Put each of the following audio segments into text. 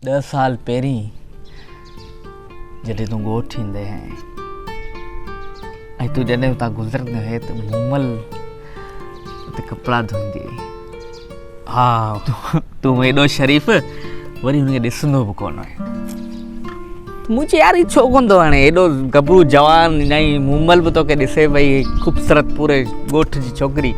10 साल पहिरीं जॾहिं तूं ॻोठ ईंदे हैं ऐं तूं जॾहिं उतां गुज़रंदे हुए त मूमल उते कपिड़ा धोईंदी हुई। हा तूं एॾो शरीफ़ वरी हुनखे ॾिसंदो बि कोन हुए। मुंहिंजी यार ई छो कोन थो हाणे एॾो गबरू जवान ऐं मूमल बि तोखे ॾिसे भई ख़ूबसूरत पूरे ॻोठ जी छोकिरी,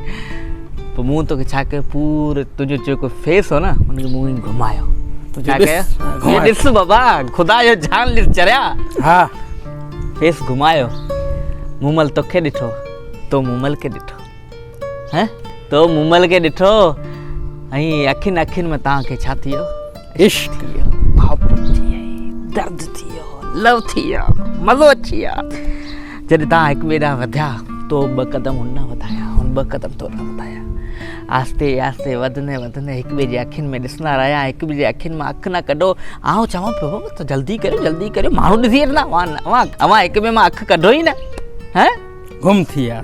पोइ मूं तोखे छा कयो पूरो तुंहिंजो जेको फेस हो न हुनखे मूं ई घुमायो। तूं छा कयो ॾिस बाबा ख़ुदा जो जान ॾिस चरिया। हा फेस घुमायो, मूमल तोखे ॾिठो, तो मूमल खे ॾिठो, हैं तो मूमल खे ॾिठो ऐं अखियुनि में तव्हांखे छा थी वियो? इश्क थी वियो, मोहबत थी वई, दर्द थी वियो, लव थी वियो, मज़ो अची वियो। जॾहिं तव्हां हिकु ॿिए ॾांहुं वधिया तो 2 कदम हुन वधाया, हुन 2 कदम तो वधाया, आस्ते आस्ते वधंदे वधंदे हिकु ॿिए जे अखियुनि में ॾिसंदा रहिया, हिकु ॿिए जे अखियुनि मां अखि न कढो। आउं चवां पियो त जल्दी करियो माण्हू ॾिसी वठंदा, अवां हिकु ॿिए मां अखि कढो ई न, हैं गुम थी विया।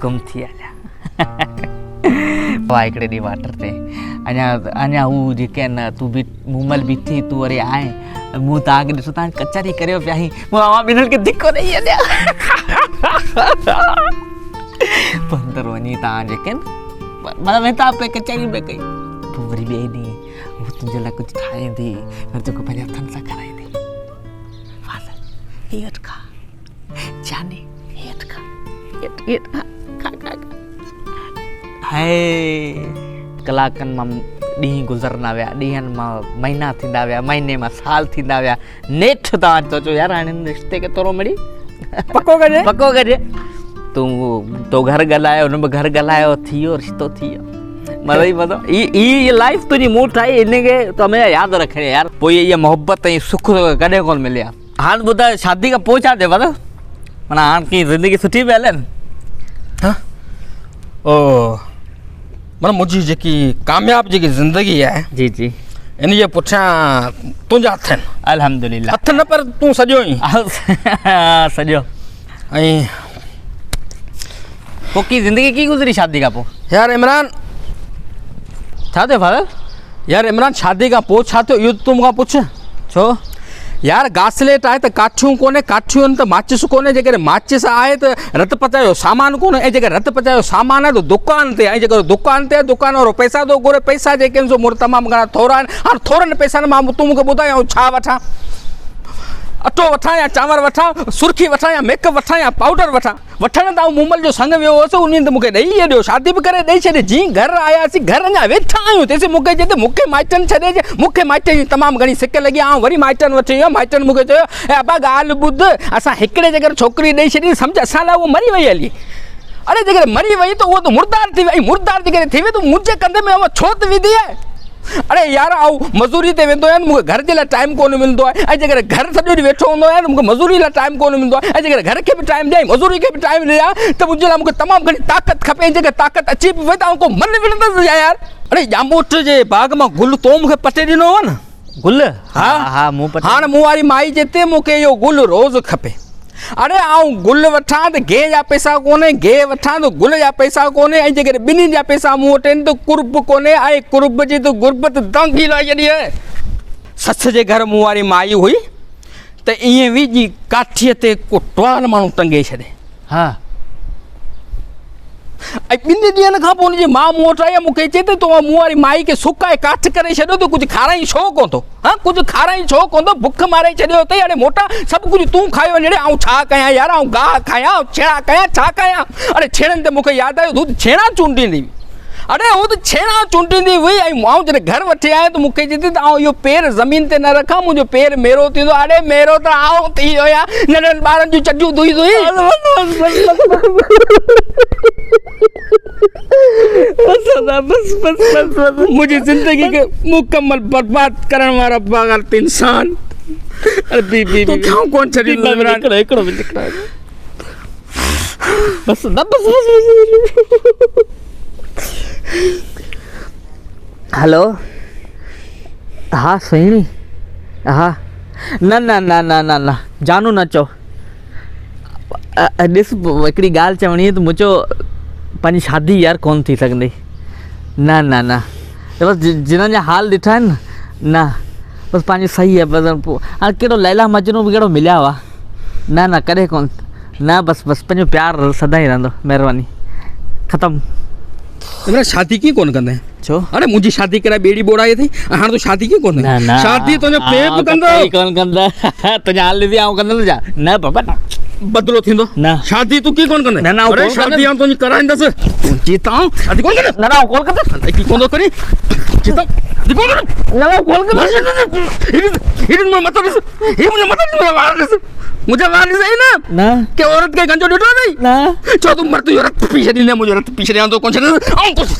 वाह हिकिड़े ॾींहुं वाटर ते अञा हू जेके आहिनि तूं बि मूमल बीठी, तूं वरी आएं, मूं तव्हांखे ॾिसो तव्हां कचहरी करियो पिया आहीं, मूं अवां ॿिन्हिनि खे धिको ॾेई छॾिया। पोइ अंदरि वञी तव्हां जेके आहिनि मतिलबु वेता पे कचहरी में कई, पोइ वरी ॿिए ॾींहुं हू तुंहिंजे लाइ कुझु ठाहींदी, वरी तोखे पंहिंजे हथनि सां खाराईंदी। फादर हीअ वठि खा, जाने हीअ वठि खा, खा। हाय कलाकनि मां ॾींहं गुज़रंदा विया, ॾींहंनि मां महीना थींदा विया, महीने मां साल थींदा विया। नेठि तव्हां सोचो यार हाणे रिश्ते खे थोरो मिड़ी पको कजे। तो घर ॻाल्हायो, हुन बि घर ॻाल्हायो, थी वियो रिश्तो, थी वियो मज़ो ई मज़ो। ई लाइफ तुंहिंजी मूं ठाही, इनखे तो हमेशह यादि रखणी यार। पोइ इहा मोहबत ऐं सुख कॾहिं कोन मिलिया। हाणे ॿुधायो शादी खां पोइ छा थिए पतो? माना हाणे कीअं ज़िंदगी सुठी पिया हले? माना मुंहिंजी जेकी कामयाबु जेकी ज़िंदगी आहे जी जी इन जे पुठियां तुंहिंजा हथ आहिनि। अल्हम्दुलिल्लाह। हथ न पर तूं सॼो ई सॼो। ऐं पोइ की ज़िंदगी की गुज़री शादी खां पोइ? यार इमरान छा थियो फादर? यार इमरान शादी खां पोइ छा थियो इहो तूं मूंखां पुछ। छो यार घासलेट आहे त काठियूं कोन्हे, काठियूं आहिनि त माचिस कोन्हे, जेकॾहिं माचिस आहे त रत पचायो सामान कोन्हे, ऐं जेकर रत पचायो सामान आहे त दुकान ते, ऐं जेकर दुकान ते दुकान वारो पैसा थो घुरे, पैसा जेके आहिनि सो मुड़ तमामु घणा थोरा आहिनि। हाणे थोरनि पैसनि मां तूं मूंखे ॿुधाए छा वठां? अटो वठां या चांवर वठां, सुर्खी वठां या मेकअप वठां या पाउडर वठां? वठण त मूमल जो संग वियो हुअसि, उन त मूंखे ॾेई छॾियो, शादी बि करे ॾेई छॾी। जीअं घर आयासीं, घर अञा वेठा आहियूं, तेसीं मूंखे चए त मूंखे माइटनि छॾे, मूंखे माइटनि जी तमामु घणी सिक लॻी। आउं वरी माइटनि वठी वियो, माइटनि मूंखे चयो ऐं अबा ॻाल्हि ॿुध, असां हिकिड़े जॻह छोकिरी ॾेई छॾी, सम्झ असां लाइ उहो मरी वई हली। अरे जेकर मरी वई त उहो त मुर्दार थी वई, मुर्दार जेकर थी वई त मुंहिंजे कंधे में उहा छो त विधी आहे? अरे यार आउं मज़ूरी ते वेंदो आहियां, मूंखे घर जे लाइ टाइम कोन मिलंदो आहे, ऐं जेकर घर सॼो ॾींहुं वेठो हूंदो आहे त मूंखे मज़ूरी लाइ टाइम कोन मिलंदो आहे, ऐं जेकर घर खे बि टाइम ॾियां, मज़ूरी खे बि टाइम ॾियां त मुंहिंजे लाइ मूंखे तमामु घणी ताक़त खपे। ऐं जेकर ताक़त अची बि वई त आउं को मन विढ़ंदसि यार। अरे ॼामोट जे बाग़ मां गुल तो मूंखे पटे ॾिनो हो न गुल? हा मूं पटे। हाणे मूं वारी माई चए मूंखे इहो गुल रोज़ु खपे। अरे आउं गुल वठां त गे जा पैसा कोन्हे, गे वठां त गुल जा पैसा कोन्हे, ऐं जेकर ॿिन्हिनि जा पैसा मूं वटि आहिनि त कुर्ब कोन्हे, ऐं कुर्ब जी त गुरबत दांगी लाइ छॾी आहे। सस जे घर मूं वारी माई हुई त ईअं विझी काठीअ ते को टवाल माण्हू टंगे छॾे। हा ऐं 2 ॾींहंनि खां पोइ हुनजी माउ मूं वटि आई, मूंखे चए त तूं मूं वारी माई खे सुकाए काठ करे छॾियो त कुझु खाराई छो कोन थो? कुझु खाराई छो कोन थो? बुख मारे छॾियो अथई। हाणे मोटा सभु कुझु तूं खायो वञे, ऐं छा कयां यार? ऐं गाह खायां, छेणा कयां, छा कयां? अरे छेणनि ते मूंखे यादि आयो, तूं छेणा चूंडींदी। अरे हू त छेणा चूंडींदी हुई, ऐं आउं जॾहिं घर वठी आहियां त मूंखे चए थी त आउं इहो पेर ज़मीन ते न रखां, मुंहिंजो पेर मेरो थींदो। अरे मेरो त आउं थी वियो या नंढनि ॿारनि जूं चटियूं धोई मुंहिंजी ज़िंदगी खे मुकमल बर्बाद करण वारा पागल इंसान। अरे बी कोन छॾींदो हिकिड़ो बस न बस। हेलो हाँ सुहिणी हाँ न जानू न चओ। ॾिस हिकिड़ी ॻाल्हि चवणी है त मुंहिंजो पंहिंजी शादी यार कोन थी सघंदी। न बस जिन्हनि जा हाल ॾिठा आहिनि न बस पंहिंजो सही आहे बस हाणे कहिड़ो लैला मजनू बि कहिड़ो मिलिया हुआ न न कॾहिं कोन न बस बस पंहिंजो प्यारु सदा ई रहंदो महिरबानी ख़तमु मेरा शादी की कोन कंदे छो अरे मुंहिंजी शादी करा बेड़ी बोड़ाई थी हाणे तूं शादी की कोन न न शादी तुंहिंजो प्रेम आउं कंदो कतई कोन कंदा तुंहिंजा हाल ॾिसी आउं कंदुमि छा न बाबा न बदलो थींदो न शादी तूं की कोन कंदे न, न, आउं अरे कोन शादी कंदुमि। आउं तुंहिंजी कराईंदसि तुंहिंजी तां शादी कोन कंदे न न आउं कोन कंदुमि की कोन थो करी चिता शादी कोन कंदे न न आउं कोन कंदुमि हिन में मत ॾिस ही मुंहिंजो मत ॾिस वार ॾिस मुंहिंजा वार ॾिस न न के औरत के गंजो ॾिठो अथई न चो तूं मर तूं रत पीछे ॾींदे मुंहिंजो रत पीछे ॾियां थो कोन छॾे ऐं कुझु